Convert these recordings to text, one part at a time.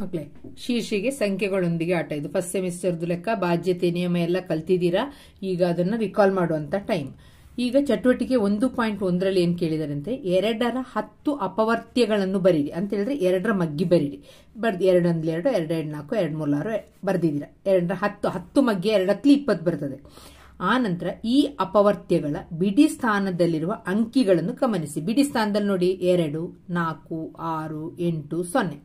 ಮಕ್ಕಳೇ, ಶೀರ್ಷಿಗೆ ಸಂಖ್ಯೆಗಳೊಂದಿಗೆ ಆಟ. ಇದು ಫಸ್ಟ್ ಸೆಮಿಸ್ಟರ್ದು ಲೆಕ್ಕ, ಬಾಧ್ಯತೆ ನಿಯಮ ಎಲ್ಲ ಕಲ್ತಿದ್ದೀರಾ. ಈಗ ಅದನ್ನ ರಿಕಾಲ್ ಮಾಡುವಂತ ಟೈಮ್. ಈಗ ಚಟುವಟಿಕೆ 1.1ರಲ್ಲಿ ಏನ್ ಕೇಳಿದಾರಂತೆ, 2ರ 10 ಅಪವರ್ತ್ಯಗಳನ್ನು ಬರೀರಿ ಅಂತ ಹೇಳಿದ್ರೆ 2ರ ಮಗ್ಗಿ ಬರೀರಿ. 2 1 2 2 2 4 2 3 6 ಬರ್ದಿದ್ದೀರಾ. 2ರ 10 ಮಗ್ಗಿ 2 × 20 ಬರ್ತದೆ. ಆ ನಂತರ ಈ ಅಪವರ್ತ್ಯಗಳ ಬಿಡಿ ಸ್ಥಾನದಲ್ಲಿರುವ ಅಂಕಿಗಳನ್ನು ಗಮನಿಸಿ. ಬಿಡಿ ಸ್ಥಾನದಲ್ಲಿ ನೋಡಿ 2 4 6 8 0.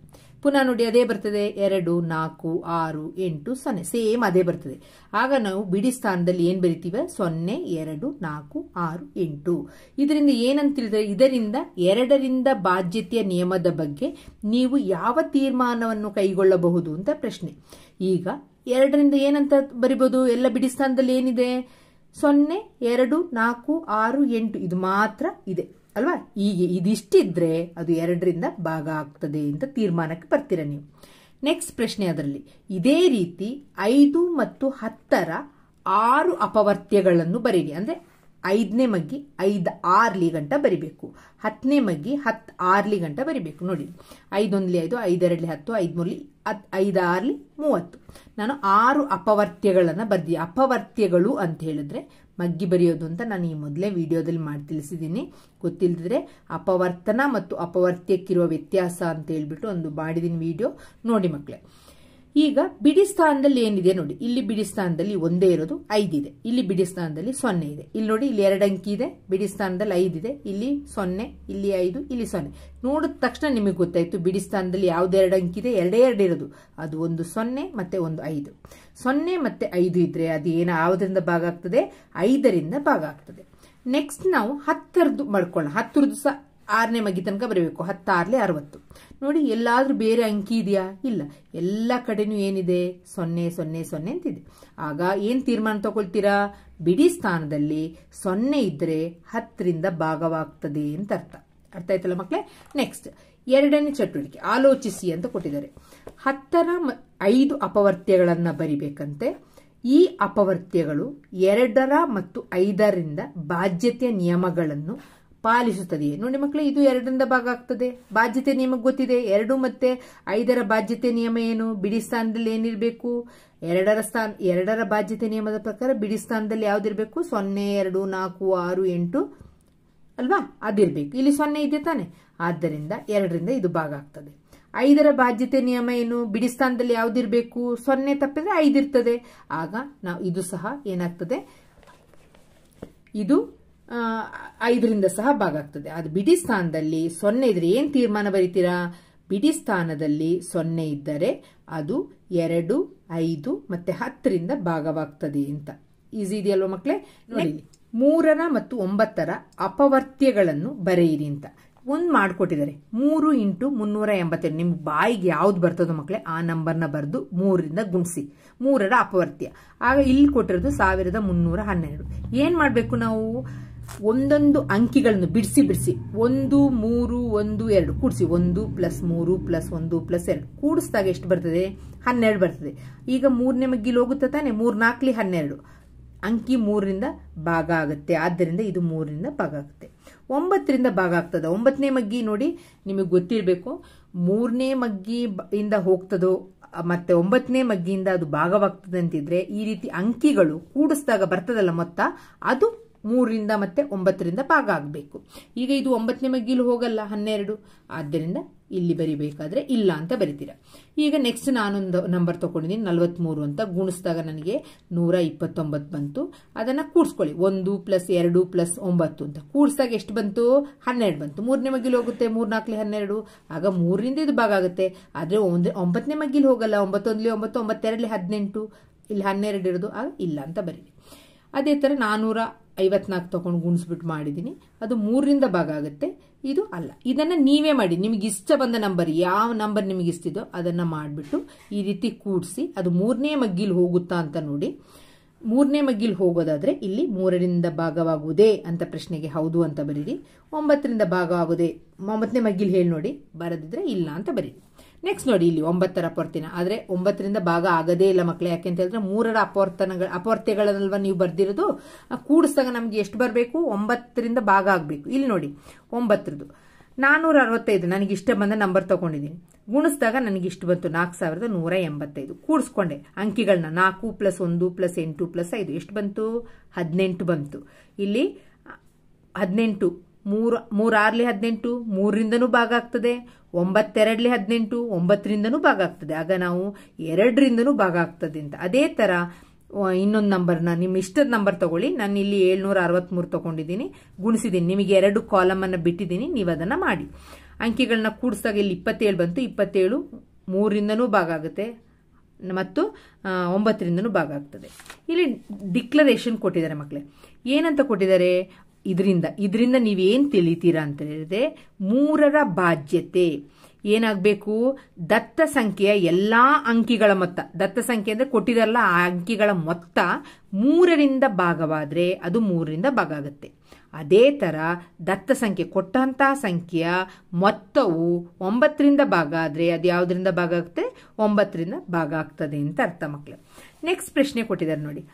ಪುನಃ ನೋಡಿ ಅದೇ ಬರ್ತದೆ 2 4 6 8 0. ಸೇಮ್ ಅದೇ ಬರ್ತದೆ. ಆಗ ನಾವು ಬಿಡಿ ಸ್ಥಾನದಲ್ಲಿ ಏನ್ ಬರಿತೀವಿ? 0 2 4 6 8. ಇದರಿಂದ ಏನಂತ ತಿಳಿದ್ರೆ, ಇದರಿಂದ 2ರಿಂದ ಬಾಧ್ಯತೆಯ ನಿಯಮದ ಬಗ್ಗೆ ನೀವು ಯಾವ ತೀರ್ಮಾನವನ್ನು ಕೈಗೊಳ್ಳಬಹುದು ಅಂತ ಪ್ರಶ್ನೆ. ಈಗ 2ರಿಂದ ಏನಂತ ಬರಿಬಹುದು? ಎಲ್ಲ ಬಿಡಿ ಸ್ಥಾನದಲ್ಲಿ ಏನಿದೆ? 0 2 4 6 8 ಇದು ಮಾತ್ರ ಇದೆ ಅಲ್ವಾ? ಈಗ ಇದಿಷ್ಟಿದ್ರೆ ಅದು 2ರಿಂದ ಭಾಗ ಆಗ್ತದೆ ಅಂತ ತೀರ್ಮಾನಕ್ಕೆ ಬರ್ತೀರ ನೀವು. ನೆಕ್ಸ್ಟ್ ಪ್ರಶ್ನೆ, ಅದರಲ್ಲಿ ಇದೇ ರೀತಿ 5 ಮತ್ತು 10ರ 6 ಅಪವರ್ತ್ಯಗಳನ್ನು ಬರೀರಿ. ಅಂದ್ರೆ 5ನೇ ಮಗ್ಗಿ 5 6ಲಿ ಗಂಟ ಬರಿಬೇಕು, 10ನೇ ಮಗ್ಗಿ 10 6ಲಿ ಗಂಟ ಬರಿಬೇಕು. ನೋಡಿ 5 1 5 5 2 10 5 3 5 6 30. ನಾನು 6 ಅಪವರ್ತ್ಯಗಳನ್ನ ಬರ್ದಿ. ಅಪವರ್ತ್ಯಗಳು ಅಂತ ಹೇಳಿದ್ರೆ ಮಗ್ಗಿ ಬರೆಯೋದು ಅಂತ ನಾನು ಈ ಮೊದಲೇ ವಿಡಿಯೋದಲ್ಲಿ ಮಾಡಿ ತಿಳಿಸಿದ್ದೀನಿ. ಗೊತ್ತಿಲ್ಲದಿದ್ರೆ ಅಪವರ್ತನ ಮತ್ತು ಅಪವರ್ತ್ಯಕ್ಕಿರುವ ವ್ಯತ್ಯಾಸ ಅಂತ ಹೇಳ್ಬಿಟ್ಟು ಒಂದು ಮಾಡಿದೀನಿ ವಿಡಿಯೋ, ನೋಡಿ ಮಕ್ಕಳೇ. ಈಗ ಬಿಡಿ ಸ್ಥಾನದಲ್ಲಿ ಏನಿದೆ ನೋಡಿ, ಇಲ್ಲಿ ಬಿಡಿ ಸ್ಥಾನದಲ್ಲಿ ಒಂದೇ ಇರೋದು 5 ಇದೆ, ಇಲ್ಲಿ ಬಿಡಿ ಸ್ಥಾನದಲ್ಲಿ 0 ಇದೆ. ಇಲ್ಲಿ ನೋಡಿ ಇಲ್ಲಿ 2 ಅಂಕಿ ಇದೆ, ಬಿಡಿ ಸ್ಥಾನದಲ್ಲಿ 5 ಇದೆ, ಇಲ್ಲಿ 0 ಇಲ್ಲಿ 5 ಇಲ್ಲಿ 0. ನೋಡಿದ ತಕ್ಷಣ ನಿಮಗೆ ಗೊತ್ತಾಯ್ತು ಬಿಡಿ ಸ್ಥಾನದಲ್ಲಿ ಯಾವ್ದು 2 ಅಂಕಿ ಇದೆ, 2 ಇರೋದು. ಅದು ಒಂದು 0 ಮತ್ತೆ ಒಂದು 5. 0 ಮತ್ತೆ 5 ಇದ್ರೆ ಅದು ಯಾವುದರಿಂದ ಭಾಗ ಆಗ್ತದೆ? 5ರಿಂದ ಭಾಗ ಆಗ್ತದೆ. ನೆಕ್ಸ್ಟ್ ನಾವು 10ರದ್ದು ಮಾಡ್ಕೊಳ್ಳೋಣ. 10ರದ್ದು ಸಹ 6ನೇ ಮಗ್ಗಿ ತನಕ ಬರಬೇಕು. 10 6 60. ನೋಡಿ ಎಲ್ಲಾದ್ರೂ ಬೇರೆ ಅಂಕಿ ಇದೆಯಾ? ಇಲ್ಲ, ಎಲ್ಲ ಕಡೆನೂ ಏನಿದೆ? 0 0 0 ಅಂತಿದೆ. ಆಗ ಏನ್ ತೀರ್ಮಾನ ತಗೊಳ್ತೀರಾ? ಬಿಡಿ ಸ್ಥಾನದಲ್ಲಿ 0 ಇದ್ರೆ 10ರಿಂದ ಭಾಗವಾಗ್ತದೆ ಅಂತ ಅರ್ಥ. ಅರ್ಥ ಆಯ್ತಲ್ಲ ಮಕ್ಕಳೇ? ನೆಕ್ಸ್ಟ್ 2ನೇ ಚಟುವಟಿಕೆ, ಆಲೋಚಿಸಿ ಅಂತ ಕೊಟ್ಟಿದ್ದಾರೆ. 10ರ 5 ಅಪವರ್ತ್ಯಗಳನ್ನ ಬರಿಬೇಕಂತೆ. ಈ ಅಪವರ್ತ್ಯಗಳು 2ರ ಮತ್ತು 5ರಿಂದ ಬಾಧ್ಯತೆಯ ನಿಯಮಗಳನ್ನು ಪಾಲಿಸುತ್ತದೆಯೇ? ನೋಡಿ ಮಕ್ಕಳೇ, ಇದು 2ರಿಂದ ಭಾಗ ಆಗ್ತದೆ. ಬಾಧ್ಯತೆ ನಿಯಮ ಗೊತ್ತಿದೆ. 2 ಮತ್ತೆ 5ರ ಬಾಧ್ಯತೆ ನಿಯಮ ಏನು? ಬಿಡಿ ಸ್ಥಾನದಲ್ಲಿ ಏನಿರಬೇಕು? 2ರ ಬಾಧ್ಯತೆ ನಿಯಮದ ಪ್ರಕಾರ ಬಿಡಿ ಸ್ಥಾನದಲ್ಲಿ ಯಾವ್ದಿರ್ಬೇಕು? 0 2 4 6 8 ಅಲ್ವಾ? ಅದಿರ್ಬೇಕು. ಇಲ್ಲಿ 0 ಇದೆ ತಾನೆ, ಆದ್ದರಿಂದ 2ರಿಂದ ಇದು ಭಾಗ ಆಗ್ತದೆ. 5ರ ಬಾಧ್ಯತೆ ನಿಯಮ ಏನು? ಬಿಡಿ ಸ್ಥಾನದಲ್ಲಿ ಯಾವ್ದಿರ್ಬೇಕು? 0 ತಪ್ಪಿದ್ರೆ 5 ಇರ್ತದೆ. ಆಗ ನಾವು ಇದು ಸಹ ಏನಾಗ್ತದೆ? ಇದು 5ರಿಂದ ಸಹ ಭಾಗ ಆಗ್ತದೆ. ಅದು ಬಿಡಿ ಸ್ಥಾನದಲ್ಲಿ 0 ಇದ್ರೆ ಏನ್ ತೀರ್ಮಾನ ಬರೀತೀರಾ? ಬಿಡಿ ಸ್ಥಾನದಲ್ಲಿ 0 ಇದ್ದರೆ ಅದು 2 5 ಮತ್ತೆ 10ರಿಂದ ಭಾಗವಾಗ್ತದೆ ಅಂತ. ಈಸಿ ಇದೆಯಲ್ವಾ ಮಕ್ಕಳೇ? ನೋಡಿ 3ರ ಮತ್ತು 9ರ ಅಪವರ್ತ್ಯಗಳನ್ನು ಬರೆಯಿರಿ ಅಂತ ಒಂದ್ ಮಾಡ್ಕೊಟ್ಟಿದ್ದಾರೆ. 3 × 382. ನಿಮ್ ಬಾಯಿಗೆ ಯಾವ್ದು ಬರ್ತದೋ ಮಕ್ಕಳೇ ಆ ನಂಬರ್ನ ಬರೆದು 3ರಿಂದ ಗುಣಿಸಿ 3ರ ಅಪವರ್ತ್ಯ. ಆಗ ಇಲ್ಲಿ ಕೊಟ್ಟಿರೋದು 1312. ಏನ್ ಮಾಡ್ಬೇಕು ನಾವು? ಒಂದೊಂದು ಅಂಕಿಗಳನ್ನು ಬಿಡಿಸಿ 1 3 1 2 ಕೂಡಿಸಿ 1 + 3 + 1 + 2 ಕೂಡಿಸಿದಾಗ ಎಷ್ಟು ಬರ್ತದೆ? 12 ಬರ್ತದೆ. ಈಗ 3ನೇ ಮಗ್ಗಿಲಿ ಹೋಗುತ್ತೆ ತಾನೆ, 3 4 12 ಅಂಕಿ 3ರಿಂದ ಭಾಗ ಆಗುತ್ತೆ. ಆದ್ದರಿಂದ ಇದು 3ರಿಂದ ಭಾಗ ಆಗುತ್ತೆ. 9ರಿಂದ ಭಾಗ ಆಗ್ತದ. 9ನೇ ಮಗ್ಗಿ ನೋಡಿ, ನಿಮಗೆ ಗೊತ್ತಿರಬೇಕು. 3ನೇ ಮಗ್ಗಿ ಇಂದ ಹೋಗ್ತದೋ ಮತ್ತೆ 9ನೇ ಮಗ್ಗಿಯಿಂದ ಅದು ಭಾಗವಾಗ್ತದೆ ಅಂತಿದ್ರೆ ಈ ರೀತಿ ಅಂಕಿಗಳು ಕೂಡಿಸಿದಾಗ ಬರ್ತದಲ್ಲ ಮೊತ್ತ, ಅದು 3ರಿಂದ ಮತ್ತೆ 9ರಿಂದ ಭಾಗ ಆಗಬೇಕು. ಈಗ ಇದು 9ನೇ ಮಗ್ಗಿಲು ಹೋಗಲ್ಲ, 12. ಆದ್ದರಿಂದ ಇಲ್ಲಿ ಬರಿಬೇಕಾದ್ರೆ ಇಲ್ಲ ಅಂತ ಬರಿತೀರ. ಈಗ ನೆಕ್ಸ್ಟ್ ನಾನೊಂದು ನಂಬರ್ ತಗೊಂಡಿದ್ದೀನಿ 43 ಅಂತ. ಗುಣಿಸಿದಾಗ ನನಗೆ 129 ಬಂತು. ಅದನ್ನ ಕೂಡಿಸ್ಕೊಳ್ಳಿ. 1 + 2 + 9 ಅಂತ ಕೂಡಿಸಿದಾಗ ಎಷ್ಟು ಬಂತು? 12 ಬಂತು. 3ನೇ ಮಗ್ಗಿಲು ಹೋಗುತ್ತೆ, 3 4 12. ಆಗ 3ರಿಂದ ಇದು ಭಾಗ ಆಗುತ್ತೆ. ಆದ್ರೆ 9ನೇ ಮಗ್ಗಿಲು ಹೋಗಲ್ಲ. 9 1 9 9 2 18 ಇಲ್ಲಿ 12 ಇರೋದು. ಆಗ ಇಲ್ಲ ಅಂತ ಬರೀರಿ. ಅದೇ ತರ 454 ತಗೊಂಡು ಗುಣಿಸ್ಬಿಟ್ಟು ಮಾಡಿದೀನಿ. ಅದು 3ರಿಂದ ಭಾಗ ಆಗುತ್ತೆ. ಇದು ಅಲ್ಲ. ಇದನ್ನ ನೀವೇ ಮಾಡಿ. ನಿಮಗೆ ಇಷ್ಟ ಬಂದ ನಂಬರ್, ಯಾವ ನಂಬರ್ ನಿಮಗೆ ಇಷ್ಟಿದೋ ಅದನ್ನ ಮಾಡಿಬಿಟ್ಟು ಈ ರೀತಿ ಕೂಡಿಸಿ ಅದು 3ನೇ ಮಗ್ಗಿಲ್ ಹೋಗುತ್ತಾ ಅಂತ ನೋಡಿ. 3ನೇ ಮಗ್ಗಿಲ್ ಹೋಗೋದಾದ್ರೆ ಇಲ್ಲಿ 3ರಿಂದ ಭಾಗವಾಗುವುದೇ ಅಂತ ಪ್ರಶ್ನೆಗೆ ಹೌದು ಅಂತ ಬರೀರಿ. 9ರಿಂದ ಭಾಗ ಆಗುವುದೇ 9ನೇ ಮಗ್ಗಿಲ್ ಹೇಳಿ ನೋಡಿ. ಬರದಿದ್ರೆ ಇಲ್ಲ ಅಂತ ಬರೀರಿ. ನೆಕ್ಸ್ಟ್ ನೋಡಿ ಇಲ್ಲಿ 9ರ ಅಪವರ್ತ್ಯನ. ಆದ್ರೆ 9ರಿಂದ ಭಾಗ ಆಗದೇ ಇಲ್ಲ ಮಕ್ಕಳೇ. ಯಾಕೆಂತ ಹೇಳಿದ್ರೆ 3ರ ಅಪವರ್ತ್ಯಗಳಲ್ವಾ ನೀವು ಬರ್ದಿರೋದು. ಕೂಡಿಸಿದಾಗ ನಮ್ಗೆ ಎಷ್ಟು ಬರಬೇಕು? 9ರಿಂದ ಭಾಗ ಆಗ್ಬೇಕು. ಇಲ್ಲಿ ನೋಡಿ 9ರದ್ದು 465 ನನಗೆ ಇಷ್ಟ ಬಂದ ನಂಬರ್ ತಗೊಂಡಿದ್ದೀನಿ. ಗುಣಿಸಿದಾಗ ನನಗೆ ಇಷ್ಟು ಬಂತು 4185. ಕೂಡಿಸ್ಕೊಂಡೆ ಅಂಕಿಗಳನ್ನ 4 + 1 + 8 + 5 ಎಷ್ಟು ಬಂತು? 18 ಬಂತು. ಇಲ್ಲಿ 18 3 6 18 3ರಿಂದನೂ ಭಾಗ ಆಗ್ತದೆ. 9 2 18 9ರಿಂದನೂ ಭಾಗ ಆಗ್ತದೆ. ಆಗ ನಾವು 2ರಿಂದನೂ ಭಾಗ ಆಗ್ತದೆ ಅಂತ. ಅದೇ ತರ ಇನ್ನೊಂದು ನಂಬರ್ನ ನಿಮ್ಮ ಇಷ್ಟದ ನಂಬರ್ ತಗೊಳ್ಳಿ. ನಾನು ಇಲ್ಲಿ 763 ತಗೊಂಡಿದ್ದೀನಿ, ಗುಣಿಸಿದ್ದೀನಿ. ನಿಮಗೆ 2 ಕಾಲಮ್ ಅನ್ನು ಬಿಟ್ಟಿದ್ದೀನಿ, ನೀವು ಅದನ್ನ ಮಾಡಿ. ಅಂಕಿಗಳನ್ನ ಕೂಡಿಸಿದಾಗ ಇಲ್ಲಿ 27 ಬಂತು. 27 3ರಿಂದನೂ ಭಾಗ ಆಗುತ್ತೆ ಮತ್ತು 9ರಿಂದನೂ ಭಾಗ ಆಗ್ತದೆ. ಇಲ್ಲಿ ಡಿಕ್ಲರೇಷನ್ ಕೊಟ್ಟಿದ್ದಾರೆ ಮಕ್ಕಳೇ. ಏನಂತ ಕೊಟ್ಟಿದ್ದಾರೆ? ಇದರಿಂದ ನೀವೇನ್ ತಿಳಿತೀರಾ ಅಂತ ಹೇಳಿದ್ರೆ 3ರ ಬಾಧ್ಯತೆ ಏನಾಗಬೇಕು? ದತ್ತ ಸಂಖ್ಯೆಯ ಎಲ್ಲಾ ಅಂಕಿಗಳ ಮೊತ್ತ, ದತ್ತ ಸಂಖ್ಯೆ ಅಂದ್ರೆ ಕೊಟ್ಟಿದಾರಲ್ಲ ಆ ಅಂಕಿಗಳ ಮೊತ್ತ 3ರಿಂದ ಭಾಗವಾದ್ರೆ ಅದು 3ರಿಂದ ಭಾಗ ಆಗುತ್ತೆ. ಅದೇ ತರ ದತ್ತ ಸಂಖ್ಯೆ ಕೊಟ್ಟಂತಹ ಸಂಖ್ಯೆಯ ಮೊತ್ತವು 9ರಿಂದ ಭಾಗ ಆದ್ರೆ ಅದು ಯಾವುದರಿಂದ ಭಾಗ ಆಗುತ್ತೆ? 9ರಿಂದ ಭಾಗ ಆಗ್ತದೆ ಅಂತ ಅರ್ಥ ಮಕ್ಕಳು. ನೆಕ್ಸ್ಟ್ ಪ್ರಶ್ನೆ ಕೊಟ್ಟಿದ್ದಾರೆ ನೋಡಿ.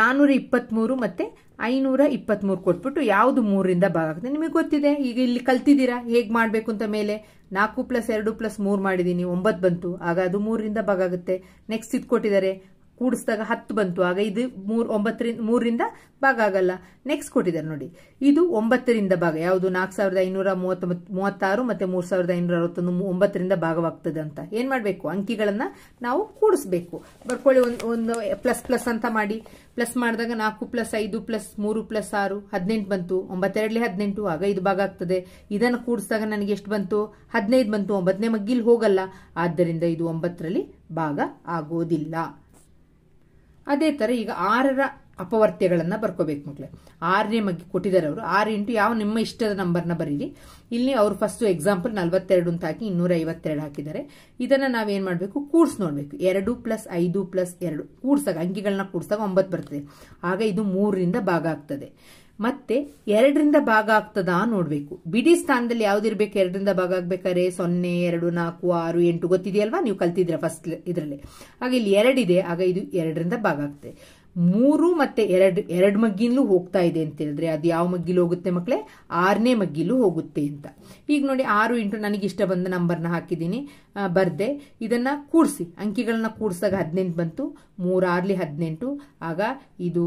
423 ಮತ್ತೆ 523 ಕೊಟ್ಬಿಟ್ಟು ಯಾವುದು 3ರಿಂದ ಭಾಗ ಆಗುತ್ತೆ? ನಿಮಗೆ ಗೊತ್ತಿದೆ, ಈಗ ಇಲ್ಲಿ ಕಲ್ತಿದ್ದೀರಾ ಹೇಗ್ ಮಾಡ್ಬೇಕು ಅಂತ. ಮೇಲೆ 4 + 2 + 3 ಮಾಡಿದೀನಿ, 9 ಬಂತು. ಆಗ ಅದು 3ರಿಂದ ಭಾಗ ಆಗುತ್ತೆ. ನೆಕ್ಸ್ಟ್ ಇದು ಕೊಟ್ಟಿದ್ದಾರೆ, ಕೂಡಿಸಿದಾಗ 10 ಬಂತು. ಆಗ ಇದು 3ರಿಂದ ಭಾಗ ಆಗಲ್ಲ. ನೆಕ್ಸ್ಟ್ ಕೊಟ್ಟಿದ್ದಾರೆ ನೋಡಿ, ಇದು 9ರಿಂದ ಭಾಗ ಯಾವುದು? 4536 ಮತ್ತೆ 3561 9ರಿಂದ ಭಾಗವಾಗ್ತದೆ ಅಂತ. ಏನ್ ಮಾಡ್ಬೇಕು? ಅಂಕಿಗಳನ್ನ ನಾವು ಕೂಡಿಸ್ಬೇಕು. ಬರ್ಕೊಳ್ಳಿ, ಒಂದು ಪ್ಲಸ್ ಅಂತ ಮಾಡಿ. ಪ್ಲಸ್ ಮಾಡಿದಾಗ 4 + 5 + 3 + 6 18 ಬಂತು. 9 2 18 ಆಗ ಇದು ಭಾಗ ಆಗ್ತದೆ. ಇದನ್ನು ಕೂಡಿಸಿದಾಗ ನನಗೆ ಎಷ್ಟು ಬಂತು? 15 ಬಂತು. 9ನೇ ಮಗ್ಗಿಲ್ ಹೋಗಲ್ಲ, ಆದ್ದರಿಂದ ಇದು 9ರಲ್ಲಿ ಭಾಗ ಆಗೋದಿಲ್ಲ. ಅದೇ ತರ ಈಗ 6ರ ಅಪವರ್ತ್ಯಗಳನ್ನ ಬರ್ಕೋಬೇಕು ಮಕ್ಕಳೇ. 6ನೇ ಮಗ್ಗಿ ಕೊಟ್ಟಿದ್ದಾರೆ ಅವರು. 6 ಇಂಟು ಯಾವ ನಿಮ್ಮ ಇಷ್ಟದ ನಂಬರ್ನ ಬರೀರಿ. ಇಲ್ಲಿ ಅವರು ಫಸ್ಟ್ ಎಕ್ಸಾಂಪಲ್ 42 ಅಂತ ಹಾಕಿ 252 ಹಾಕಿದ್ದಾರೆ. ಇದನ್ನ ನಾವೇನ್ ಮಾಡ್ಬೇಕು? ಕೂಡ್ಸ್ ನೋಡ್ಬೇಕು. 2 + 5 + 2 ಕೂಡ್ಸಾಗ ಅಂಕಿಗಳನ್ನ ಕೂಡ್ಸಾಗ 9 ಬರ್ತದೆ. ಆಗ ಇದು 3ರಿಂದ ಭಾಗ ಆಗ್ತದೆ. ಮತ್ತೆ 2ರಿಂದ ಭಾಗ ಆಗ್ತದಾ ನೋಡ್ಬೇಕು. ಬಿಡಿ ಸ್ಥಾನದಲ್ಲಿ ಯಾವ್ದಿರ್ಬೇಕು? 2ರಿಂದ ಭಾಗ ಆಗ್ಬೇಕಾದ್ರೆ 0 2 4 6 8 ಗೊತ್ತಿದೆಯಲ್ವಾ? ನೀವು ಕಲ್ತಿದ್ರ ಫಸ್ಟ್ ಇದರಲ್ಲಿ. ಆಗ ಇಲ್ಲಿ 2 ಇದೆ, ಆಗ ಇದು 2ರಿಂದ ಭಾಗ ಆಗ್ತದೆ. 3 ಮತ್ತೆ 2 ಮಗ್ಗಿಲೂ ಹೋಗ್ತಾ ಇದೆ ಅಂತ ಹೇಳಿದ್ರೆ ಅದು ಯಾವ ಮಗ್ಗಿಲು ಹೋಗುತ್ತೆ ಮಕ್ಕಳೇ? 6ನೇ ಮಗ್ಗಿಲು ಹೋಗುತ್ತೆ ಅಂತ. ಈಗ ನೋಡಿ 6 ಇಂಟು ನನಗೆ ಇಷ್ಟ ಬಂದ ನಂಬರ್ನ ಹಾಕಿದ್ದೀನಿ, ಬರ್ದೆ. ಇದನ್ನ ಕೂಡಿಸಿ, ಅಂಕಿಗಳನ್ನ ಕೂಡಿಸಿದಾಗ 18 ಬಂತು. 3 6 18 ಆಗ ಇದು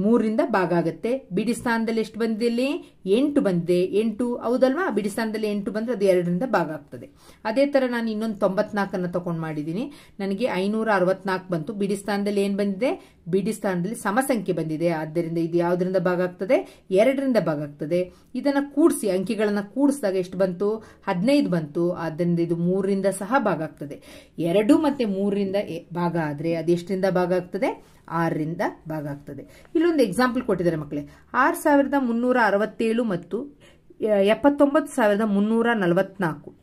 3ರಿಂದ ಭಾಗ ಆಗುತ್ತೆ. ಬಿಡಿ ಸ್ಥಾನದಲ್ಲಿ ಎಷ್ಟು ಬಂದಿದೆ? ಇಲ್ಲಿ 8 ಬಂದಿದೆ. 8 ಹೌದಲ್ವಾ? ಬಿಡಿ ಸ್ಥಾನದಲ್ಲಿ 8 ಬಂದ್ರೆ ಅದು 2ರಿಂದ ಭಾಗ ಆಗ್ತದೆ. ಅದೇ ತರ ನಾನು ಇನ್ನೊಂದು 94 ತಗೊಂಡು ಮಾಡಿದ್ದೀನಿ. ನನಗೆ 564 ಬಂತು. ಬಿಡಿ ಸ್ಥಾನದಲ್ಲಿ ಏನ್ ಬಂದಿದೆ? ಬಿಡಿ ಸ್ಥಾನದಲ್ಲಿ ಸಮಸಂಖ್ಯೆ ಬಂದಿದೆ. ಆದ್ದರಿಂದ ಇದು ಯಾವುದರಿಂದ ಭಾಗ ಆಗ್ತದೆ? 2ರಿಂದ ಭಾಗ ಆಗ್ತದೆ. ಇದನ್ನ ಕೂಡಿಸಿ, ಅಂಕಿಗಳನ್ನ ಕೂಡಿಸಿದಾಗ ಎಷ್ಟು ಬಂತು? 15 ಬಂತು. ಆದ್ದರಿಂದ ಇದು 3ರಿಂದ ಸಹ ಭಾಗ ಆಗ್ತದೆ. 2 ಮತ್ತೆ 3ರಿಂದ ಭಾಗ ಆದ್ರೆ ಅದು ಎಷ್ಟರಿಂದ ಭಾಗ ಆಗ್ತದೆ? 6ರಿಂದ ಭಾಗ ಆಗ್ತದೆ. ಇಲ್ಲೊಂದು ಎಕ್ಸಾಂಪಲ್ ಕೊಟ್ಟಿದ್ದಾರೆ ಮಕ್ಕಳೇ. 6367 ಮತ್ತು 79344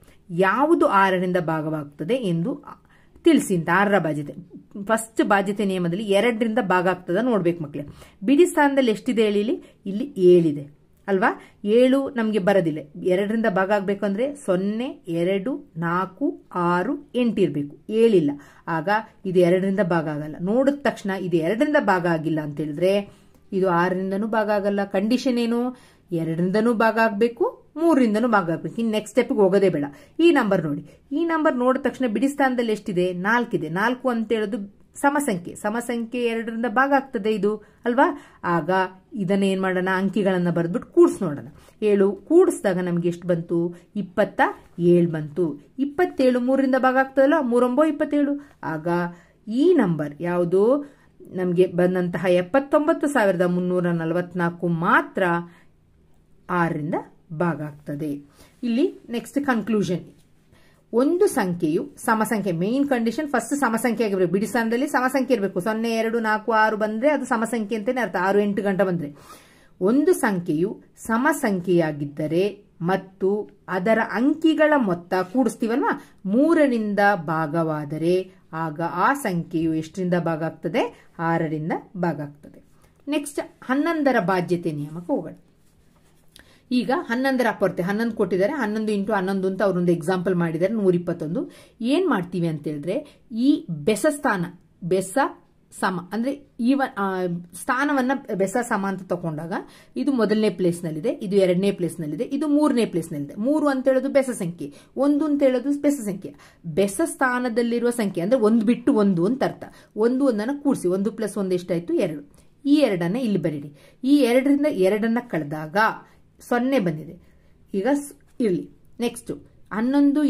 ಯಾವುದು 6ರಿಂದ ಭಾಗವಾಗ್ತದೆ ಎಂದು ತಿಳಿಸಿ ಅಂತ. 6ರ ಬಾಧ್ಯತೆ. ಫಸ್ಟ್ ಬಾಧ್ಯತೆ ನಿಯಮದಲ್ಲಿ 2ರಿಂದ ಭಾಗ ಆಗ್ತದ ನೋಡ್ಬೇಕು ಮಕ್ಕಳೇ. ಬಿಡಿ ಸ್ಥಾನದಲ್ಲಿ ಎಷ್ಟಿದೆ ಹೇಳಿ? ಇಲ್ಲಿ 7 ಇದೆ ಅಲ್ವಾ? 7 ನಮಗೆ ಬರೋದಿಲ್ಲ. 2ರಿಂದ ಭಾಗ ಆಗ್ಬೇಕು ಅಂದ್ರೆ 0 2 4 6 8 ಇರಬೇಕು. 7 ಇಲ್ಲ. ಆಗ ಇದು 2ರಿಂದ ಭಾಗ ಆಗಲ್ಲ. ನೋಡಿದ ತಕ್ಷಣ ಇದು 2ರಿಂದ ಭಾಗ ಆಗಿಲ್ಲ ಅಂತ ಹೇಳಿದ್ರೆ ಇದು 6ರಿಂದನೂ ಭಾಗ ಆಗಲ್ಲ. ಕಂಡೀಷನ್ ಏನು? 2ರಿಂದನೂ ಭಾಗ ಆಗ್ಬೇಕು, 3ರಿಂದನೂ ಭಾಗ ಆಗ್ಬೇಕು. ಇನ್ನು ನೆಕ್ಸ್ಟ್ ಸ್ಟೆಪ್ಗೆ ಹೋಗೋದೇ ಬೇಡ. ಈ ನಂಬರ್ ನೋಡಿ. ಈ ನಂಬರ್ ನೋಡಿದ ತಕ್ಷಣ ಬಿಡಿ ಸ್ಥಾನದಲ್ಲಿ ಎಷ್ಟಿದೆ? 4 ಇದೆ. 4 ಅಂತ ಹೇಳೋದು ಸಮಸಂಖ್ಯೆ. ಸಮಸಂಖ್ಯೆ 2ರಿಂದ ಭಾಗ ಆಗ್ತದೆ ಇದು ಅಲ್ವಾ? ಆಗ ಇದನ್ನ ಏನ್ ಮಾಡೋಣ? ಅಂಕಿಗಳನ್ನ ಬರೆದ್ಬಿಟ್ಟು ಕೂಡ್ಸ್ ನೋಡೋಣ. 7 ಕೂಡಿಸಿದಾಗ ನಮ್ಗೆ ಎಷ್ಟು ಬಂತು? 27 ಬಂತು. 27 3ರಿಂದ ಭಾಗ ಆಗ್ತದಲ್ಲ? 3 9 27. ಆಗ ಈ ನಂಬರ್ ಯಾವುದು? ನಮಗೆ ಬಂದಂತಹ 79344 ಮಾತ್ರ 6ರಿಂದ ಭಾಗ ಆಗ್ತದೆ. ಇಲ್ಲಿ ನೆಕ್ಸ್ಟ್ ಕನ್ಕ್ಲೂಷನ್. ಒಂದು ಸಂಖ್ಯೆಯು ಸಮಸಂಖ್ಯೆ, ಮೇನ್ ಕಂಡೀಷನ್ ಫಸ್ಟ್ ಸಮಸಂಖ್ಯೆ ಆಗಿರ್ಬೇಕು. ಬಿಡಿ ಸ್ಥಾನದಲ್ಲಿ ಸಮಸಂಖ್ಯೆ ಇರಬೇಕು. 0 2 4 6 ಬಂದ್ರೆ ಅದು ಸಮಸಂಖ್ಯೆ ಅಂತಾನೆ ಅರ್ಥ. 6 8 ಗಂಟೆ ಬಂದ್ರೆ ಒಂದು ಸಂಖ್ಯೆಯು ಸಮಸಂಖ್ಯೆಯಾಗಿದ್ದರೆ ಮತ್ತು ಅದರ ಅಂಕಿಗಳ ಮೊತ್ತ ಕೂಡಿಸ್ತೀವಲ್ವಾ 3ರಿಂದ ಭಾಗವಾದರೆ ಆಗ ಆ ಸಂಖ್ಯೆಯು ಎಷ್ಟರಿಂದ ಭಾಗ ಆಗ್ತದೆ? 6ರಿಂದ ಭಾಗ ಆಗ್ತದೆ. ನೆಕ್ಸ್ಟ್ 11ರ ಬಾಧ್ಯತೆ ನಿಯಮಕ್ಕೆ ಹೋಗೋಣ. ಈಗ 11ರ ಅಪವರ್ತ್ಯ 11 ಕೊಟ್ಟಿದ್ದಾರೆ. 11 ಇಂಟು 11 ಅಂತ ಅವರೊಂದು ಎಕ್ಸಾಂಪಲ್ ಮಾಡಿದ್ದಾರೆ. 121. ಏನ್ ಮಾಡ್ತೀವಿ ಅಂತ ಹೇಳಿದ್ರೆ ಈ ಬೆಸ ಸ್ಥಾನ, ಬೆಸ ಸಮ ಅಂದ್ರೆ ಈವನ್ ಸ್ಥಾನವನ್ನ ಬೆಸ ಸಮ ಅಂತ ತಗೊಂಡಾಗ ಇದು ಮೊದಲನೇ ಪ್ಲೇಸ್ ನಲ್ಲಿದೆ, ಇದು ಎರಡನೇ ಪ್ಲೇಸ್ ನಲ್ಲಿದೆ, ಇದು ಮೂರನೇ ಪ್ಲೇಸ್ ನಲ್ಲಿದೆ. 3 ಅಂತ ಹೇಳೋದು ಬೆಸ ಸಂಖ್ಯೆ, 1 ಅಂತ ಹೇಳೋದು ಬೆಸ ಸಂಖ್ಯೆ. ಬೆಸ ಸ್ಥಾನದಲ್ಲಿರುವ ಸಂಖ್ಯೆ ಅಂದ್ರೆ 1 ಬಿಟ್ಟು 1 ಅಂತ ಅರ್ಥ. 1 ಒಂದನ್ನು ಕೂಡಿಸಿ 1 + 1 ಎಷ್ಟಾಯ್ತು 2. ಈ 2 ಇಲ್ಲಿ ಬರೀರಿ. ಈ 2ರಿಂದ 2 ಕಳೆದಾಗ 0 ಬಂದಿದೆ. ಈಗ ಇರ್ಲಿ. ನೆಕ್ಸ್ಟ್ 11 ×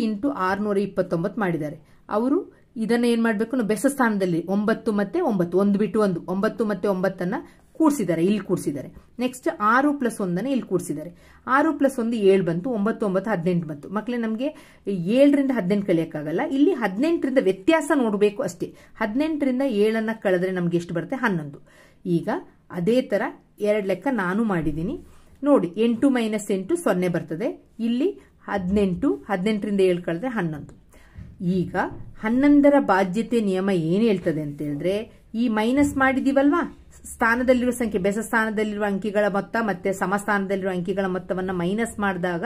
629 ಮಾಡಿದ್ದಾರೆ. ಅವರು ಇದನ್ನ ಏನ್ ಮಾಡ್ಬೇಕು, ಬೆಸ ಸ್ಥಾನದಲ್ಲಿ 9 ಮತ್ತೆ 9, 1 ಬಿಟ್ಟು 1, 9 ಮತ್ತೆ 9 ಕೂಡಿಸಿದ್ದಾರೆ, ಇಲ್ಲಿ ಕೂಡಿಸಿದ್ದಾರೆ. ನೆಕ್ಸ್ಟ್ 6 + 1 ಇಲ್ಲಿ ಕೂಡಿಸಿದ್ದಾರೆ. 6 + 1 7 ಬಂತು, 9 9 18 ಬಂತು. ಮಕ್ಕಳೇ ನಮಗೆ 7ರಿಂದ 18 ಕಲಿಯಕ್ಕಾಗಲ್ಲ, ಇಲ್ಲಿ 18ರಿಂದ ವ್ಯತ್ಯಾಸ ನೋಡಬೇಕು ಅಷ್ಟೇ. 18ರಿಂದ 7 ಕಳೆದ್ರೆ ನಮ್ಗೆ ಎಷ್ಟು ಬರುತ್ತೆ 11. ಈಗ ಅದೇ ತರ 2 ಲೆಕ್ಕ ನಾನು ಮಾಡಿದ್ದೀನಿ ನೋಡಿ. 8 - 8 0 ಬರ್ತದೆ. ಇಲ್ಲಿ 18, 18ರಿಂದ 7 ಕಳೆದ್ರೆ 11. ಈಗ 11ರ ಬಾಧ್ಯತೆ ನಿಯಮ ಏನ್ ಹೇಳ್ತದೆ ಅಂತ ಹೇಳಿದ್ರೆ, ಈ ಮೈನಸ್ ಮಾಡಿದೀವಲ್ವಾ, ಸ್ಥಾನದಲ್ಲಿರುವ ಸಂಖ್ಯೆ ಬೆಸ ಸ್ಥಾನದಲ್ಲಿರುವ ಅಂಕಿಗಳ ಮೊತ್ತ ಮತ್ತೆ ಸಮಸ್ಥಾನದಲ್ಲಿರುವ ಅಂಕಿಗಳ ಮೊತ್ತವನ್ನ ಮೈನಸ್ ಮಾಡಿದಾಗ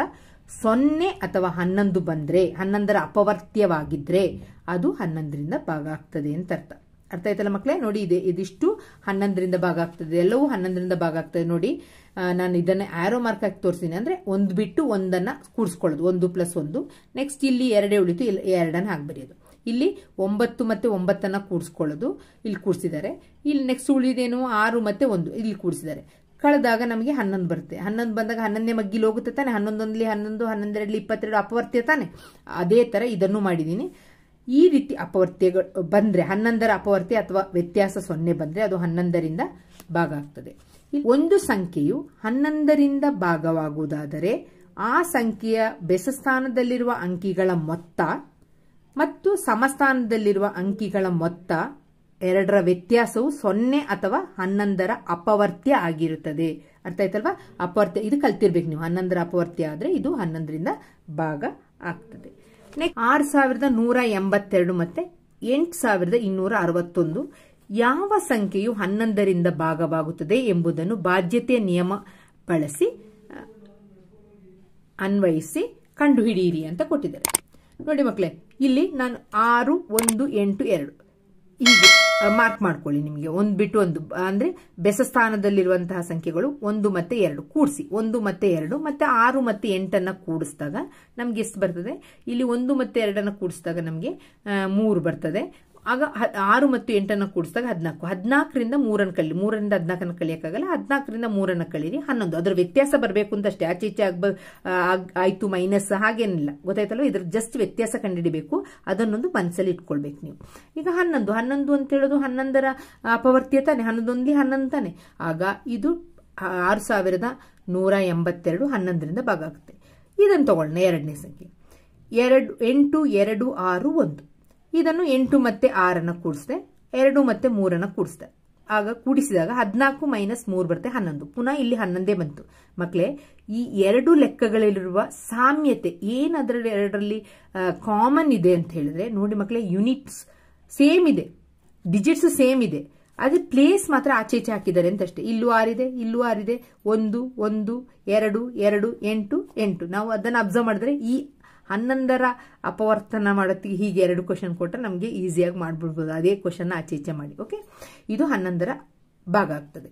0 ಅಥವಾ 11 ಬಂದ್ರೆ, 11ರ ಅಪವರ್ತ್ಯವಾಗಿದ್ರೆ ಅದು 11ರಿಂದ ಭಾಗ ಆಗ್ತದೆ ಅಂತ ಅರ್ಥ. ಅರ್ಥ ಆಯ್ತಲ್ಲ ಮಕ್ಕಳೇ? ನೋಡಿ, ಇದಿಷ್ಟು 11ರಿಂದ ಭಾಗ ಆಗ್ತದೆ, ಎಲ್ಲವೂ 11ರಿಂದ ಭಾಗ ಆಗ್ತದೆ. ನೋಡಿ, ನಾನು ಇದನ್ನ ಆರೋ ಮಾರ್ಕ್ ಹಾಕಿ ತೋರಿಸ್ತೀನಿ. ಅಂದ್ರೆ 1 ಬಿಟ್ಟು 1 ಕೂಡಿಸ್ಕೊಳ್ಳೋದು, 1 + 1. ನೆಕ್ಸ್ಟ್ ಇಲ್ಲಿ 2 ಉಳಿತು, ಇಲ್ಲಿ 2 ಹಾಕ್ಬರಿಯೋದು. ಇಲ್ಲಿ 9 ಮತ್ತೆ 9 ಕೂಡಿಸ್ಕೊಳ್ಳೋದು, ಇಲ್ಲಿ ಕೂಡಿಸಿದ್ದಾರೆ. ಇಲ್ಲಿ ನೆಕ್ಸ್ಟ್ ಉಳಿದೇನು 6 ಮತ್ತೆ 1 ಇಲ್ಲಿ ಕೂಡಿಸಿದ್ದಾರೆ. ಕಳೆದಾಗ ನಮಗೆ 11 ಬರುತ್ತೆ. 11 ಬಂದಾಗ 11ನೇ ಮಗ್ಗಿಲಿ ಹೋಗುತ್ತೆ ತಾನೆ. 11 ರಲ್ಲಿ 11, 11 22 ಅಪವರ್ತ್ಯ ತಾನೆ. ಅದೇ ತರ ಇದನ್ನು ಮಾಡಿದೀನಿ. ಈ ರೀತಿ ಅಪವರ್ತ್ಯಗಳು ಬಂದ್ರೆ, 11ರ ಅಪವರ್ತ್ಯ ಅಥವಾ ವ್ಯತ್ಯಾಸ 0 ಬಂದ್ರೆ ಅದು 11ರಿಂದ ಭಾಗ ಆಗ್ತದೆ. ಒಂದು ಸಂಖ್ಯೆಯು 11ರಿಂದ ಭಾಗವಾಗುವುದಾದರೆ ಆ ಸಂಖ್ಯೆಯ ಬೆಸ ಸ್ಥಾನದಲ್ಲಿರುವ ಅಂಕಿಗಳ ಮೊತ್ತ ಮತ್ತು ಸಮಸ್ಥಾನದಲ್ಲಿರುವ ಅಂಕಿಗಳ ಮೊತ್ತ ಎರಡರ ವ್ಯತ್ಯಾಸವು 0 ಅಥವಾ 11ರ ಅಪವರ್ತ್ಯ ಆಗಿರುತ್ತದೆ. ಅರ್ಥ ಆಯ್ತಲ್ವಾ? ಅಪವರ್ತ್ಯ ಇದು ಕಲ್ತಿರ್ಬೇಕು ನೀವು. 11ರ ಅಪವರ್ತ್ಯ ಆದ್ರೆ ಇದು 11ರಿಂದ ಭಾಗ ಆಗ್ತದೆ. ನೆಕ್ಸ್ಟ್ 6182 ಮತ್ತೆ 8261 ಯಾವ ಸಂಖ್ಯೆಯು 11ರಿಂದ ಭಾಗವಾಗುತ್ತದೆ ಎಂಬುದನ್ನು ಬಾಧ್ಯತೆಯ ನಿಯಮ ಬಳಸಿ ಅನ್ವಯಿಸಿ ಕಂಡುಹಿಡಿಯಿರಿ ಅಂತ ಕೊಟ್ಟಿದ್ದಾರೆ. ನೋಡಿ ಮಕ್ಕಳೇ, ಇಲ್ಲಿ ನಾನು 6 1 8 2 ಹೀಗೆ ಮಾರ್ಕ್ ಮಾಡ್ಕೊಳ್ಳಿ. ನಿಮಗೆ 1 ಬಿಟ್ಟು 1 ಅಂದ್ರೆ ಬೆಸ ಸ್ಥಾನದಲ್ಲಿರುವಂತಹ ಸಂಖ್ಯೆಗಳು 1 ಮತ್ತೆ 2 ಕೂಡಿಸಿ, 1 ಮತ್ತೆ 2 ಮತ್ತೆ 6 ಮತ್ತೆ 8 ಕೂಡಿಸಿದಾಗ ನಮ್ಗೆ ಎಷ್ಟು ಬರ್ತದೆ? ಇಲ್ಲಿ 1 ಮತ್ತೆ 2 ಕೂಡಿಸಿದಾಗ ನಮಗೆ 3 ಬರ್ತದೆ. ಆಗ 6 ಮತ್ತು 8 ಕೂಡಿಸಿದಾಗ 14. 14ರಿಂದ 3 ಕಲಿ, 3ರಿಂದ 14 ಕಲಿಯಕ್ಕಾಗಲ್ಲ. 14ರಿಂದ 3 ಕಲೀರಿ 11. ಅದರ ವ್ಯತ್ಯಾಸ ಬರಬೇಕು ಅಂತ ಅಷ್ಟೇ. ಆಚೆ ಈಚೆ ಆಯ್ತು ಮೈನಸ್ ಹಾಗೇನಿಲ್ಲ, ಗೊತ್ತಾಯ್ತಲ್ವ? ಇದ್ರ ಜಸ್ಟ್ ವ್ಯತ್ಯಾಸ ಕಂಡುಹಿಡಿಬೇಕು. ಅದನ್ನೊಂದು ಮನಸ್ಸಲ್ಲಿ ಇಟ್ಕೊಳ್ಬೇಕು ನೀವು. ಈಗ 11 ಅಂತ ಹೇಳೋದು 11ರ ಅಪವರ್ತ್ಯ ತಾನೆ. 11 11 ತಾನೆ. ಆಗ ಇದು 6182 11ರಿಂದ ಭಾಗ ಆಗುತ್ತೆ. ಇದನ್ನು ತಗೊಳ್ಳೋಣ. ಎರಡನೇ ಸಂಖ್ಯೆ 8 2 6 1. ಇದನ್ನು 8 ಮತ್ತೆ 6 ಕೂಡಿಸಿದೆ, 2 ಮತ್ತೆ 3 ಕೂಡಿಸಿದೆ. ಆಗ ಕೂಡಿಸಿದಾಗ 14 - 3 ಬರುತ್ತೆ 11. ಪುನಃ ಇಲ್ಲಿ 11 ಬಂತು. ಮಕ್ಕಳೇ, ಈ ಎರಡು ಲೆಕ್ಕಗಳಲ್ಲಿರುವ ಸಾಮ್ಯತೆ ಏನು, ಅದರಲ್ಲಿ ಎರಡರಲ್ಲಿ ಕಾಮನ್ ಇದೆ ಅಂತ ಹೇಳಿದ್ರೆ ನೋಡಿ ಮಕ್ಕಳೇ, ಯೂನಿಟ್ಸ್ ಸೇಮ್ ಇದೆ, ಡಿಜಿಟ್ಸ್ ಸೇಮ್ ಇದೆ, ಅದೇ ಪ್ಲೇಸ್ ಮಾತ್ರ ಆಚೆ ಈಚೆ ಹಾಕಿದ್ದಾರೆ ಅಂತ ಅಷ್ಟೇ. ಇಲ್ಲೂ 6 ಇದೆ, ಇಲ್ಲೂ 6 ಇದೆ. 1 1 2 2 8 8. ನಾವು ಅದನ್ನು ಅಬ್ಸರ್ವ್ ಮಾಡಿದ್ರೆ ಈ 11ರ ಅಪವರ್ತನ ಮಾಡೋತ್ತಿಗೆ ಹೀಗೆ 2 ಕ್ವಶನ್ ಕೊಟ್ಟರೆ ನಮಗೆ ಈಸಿಯಾಗಿ ಮಾಡ್ಬಿಡ್ಬೋದು. ಅದೇ ಕ್ವಶನ್ ಆಚೆ ಈಚೆ ಮಾಡಿ. ಓಕೆ, ಇದು 11ರ ಭಾಗ ಆಗ್ತದೆ.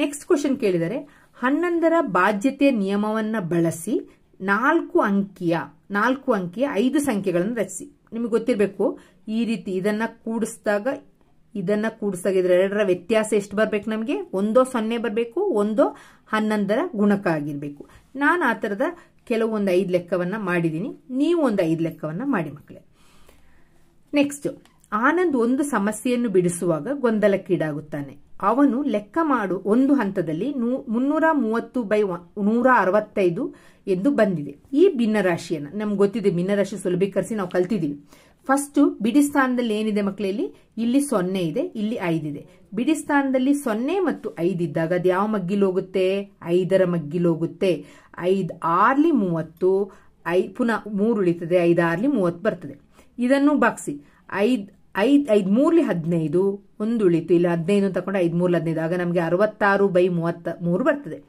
ನೆಕ್ಸ್ಟ್ ಕ್ವಶನ್ ಕೇಳಿದರೆ 11ರ ಬಾಧ್ಯತೆಯ ನಿಯಮವನ್ನು ಬಳಸಿ 4 ಅಂಕಿಯ 5 ಸಂಖ್ಯೆಗಳನ್ನು ರಚಿಸಿ. ನಿಮಗೆ ಗೊತ್ತಿರಬೇಕು, ಈ ರೀತಿ ಇದನ್ನ ಕೂಡಿಸಿದಾಗ ಇದ್ರ ಎರಡರ ವ್ಯತ್ಯಾಸ ಎಷ್ಟು ಬರ್ಬೇಕು ನಮಗೆ? ಒಂದೋ 0 ಬರಬೇಕು, ಒಂದೋ 11ರ ಗುಣಕ ಆಗಿರ್ಬೇಕು. ನಾನು ಆ ತರದ ಕೆಲವೊಂದು 5 ಲೆಕ್ಕವನ್ನ ಮಾಡಿದ್ದೀನಿ. ನೀವು ಒಂದು 5 ಲೆಕ್ಕವನ್ನ ಮಾಡಿ ಮಕ್ಕಳೇ. ನೆಕ್ಸ್ಟ್, ಆನಂದ್ ಒಂದು ಸಮಸ್ಯೆಯನ್ನು ಬಿಡಿಸುವಾಗ ಗೊಂದಲಕ್ಕೀಡಾಗುತ್ತಾನೆ. ಅವನು ಲೆಕ್ಕ ಮಾಡು ಒಂದು ಹಂತದಲ್ಲಿ 330/165 ಎಂದು ಬಂದಿದೆ. ಈ ಭಿನ್ನರಾಶಿಯನ್ನು ನಮ್ಗೆ ಗೊತ್ತಿದೆ, ಭಿನ್ನರಾಶಿ ಸುಲಭೀಕರಿಸಿ ನಾವು ಕಲ್ತಿದ್ದೀವಿ. ಫಸ್ಟ್ ಬಿಡಿ ಸ್ಥಾನದಲ್ಲಿ ಏನಿದೆ ಮಕ್ಕಳಲ್ಲಿ? ಇಲ್ಲಿ 0 ಇದೆ, ಇಲ್ಲಿ 5 ಇದೆ. ಬಿಡಿ ಸ್ಥಾನದಲ್ಲಿ 0 ಮತ್ತು 5 ಇದ್ದಾಗ ಅದು ಯಾವ ಮಗ್ಗಿಲು ಹೋಗುತ್ತೆ? 5ರ ಮಗ್ಗಿಲು ಹೋಗುತ್ತೆ. 5 6ಲಿ 30, ಪುನಃ 3 ಉಳಿತದೆ, 5 6ಲಿ 30 ಬರ್ತದೆ. ಇದನ್ನು ಬಾಕ್ಸಿ 5 3ಲಿ 15, 1 ಉಳಿತು, ಇಲ್ಲಿ 15 ತಗೊಂಡು 5 3 15, ಆಗ ನಮಗೆ 66/33 ಬರ್ತದೆ.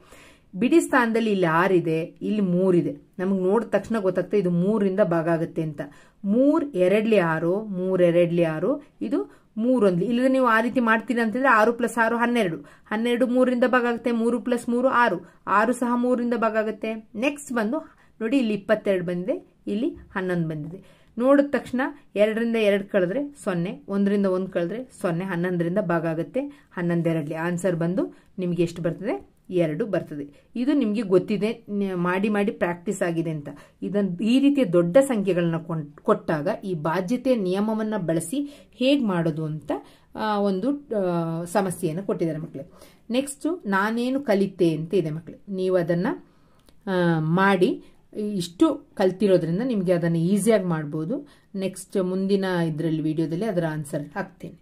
ಬಿಡಿ ಸ್ಥಾನದಲ್ಲಿ ಇಲ್ಲಿ 6 ಇದೆ, ಇಲ್ಲಿ 3 ಇದೆ. ನಮಗೆ ನೋಡಿದ ತಕ್ಷಣ ಗೊತ್ತಾಗ್ತದೆ ಇದು 3ರಿಂದ ಭಾಗ ಆಗುತ್ತೆ ಅಂತ. 3 2ಲಿ 6, 3 2ಲಿ 6, ಇದು 3 1 ಇಲ್ಲದ್ರೆ ನೀವು ಆ ರೀತಿ ಮಾಡ್ತೀರಾ ಅಂತಂದ್ರೆ 6 + 6 12 12 3ರಿಂದ ಭಾಗ ಆಗುತ್ತೆ 3 + 3 6 6 ಸಹ 3ರಿಂದ ಭಾಗ ಆಗುತ್ತೆ ನೆಕ್ಸ್ಟ್ ಬಂದು ನೋಡಿ ಇಲ್ಲಿ 22 ಬಂದಿದೆ ಇಲ್ಲಿ 11 ಬಂದಿದೆ ನೋಡಿದ ತಕ್ಷಣ 2ರಿಂದ 2 ಕಳೆದ್ರೆ 0 1ರಿಂದ 1 ಕಳೆದ್ರೆ 0 11ರಿಂದ ಭಾಗ ಆಗುತ್ತೆ 11 2 ಆನ್ಸರ್ ಬಂದು ನಿಮಗೆ ಎಷ್ಟು ಬರ್ತದೆ 2 ಬರ್ತದೆ ಇದು ನಿಮಗೆ ಗೊತ್ತಿದೆ ಮಾಡಿ ಮಾಡಿ ಪ್ರಾಕ್ಟೀಸ್ ಆಗಿದೆ ಅಂತ ಈ ರೀತಿಯ ದೊಡ್ಡ ಸಂಖ್ಯೆಗಳನ್ನ ಕೊಟ್ಟಾಗ ಈ ಬಾಧ್ಯತೆಯ ನಿಯಮವನ್ನ ಬಳಸಿ ಹೇಗೆ ಮಾಡೋದು ಅಂತ ಒಂದು ಸಮಸ್ಯೆಯನ್ನು ಕೊಟ್ಟಿದ್ದಾರೆ ಮಕ್ಕಳೇ ನೆಕ್ಸ್ಟ್ ನಾನೇನು ಕಲಿತೆ ಅಂತ ಇದೆ ಮಕ್ಕಳೇ ನೀವು ಅದನ್ನ ಮಾಡಿ ಇಷ್ಟು ಕಲ್ತಿರೋದ್ರಿಂದ ನಿಮಗೆ ಅದನ್ನು ಈಸಿಯಾಗಿ ಮಾಡಬಹುದು ನೆಕ್ಸ್ಟ್ ಮುಂದಿನ ಇದರಲ್ಲಿ ವಿಡಿಯೋದಲ್ಲಿ ಅದರ ಆನ್ಸರ್ ಹಾಕ್ತೇನೆ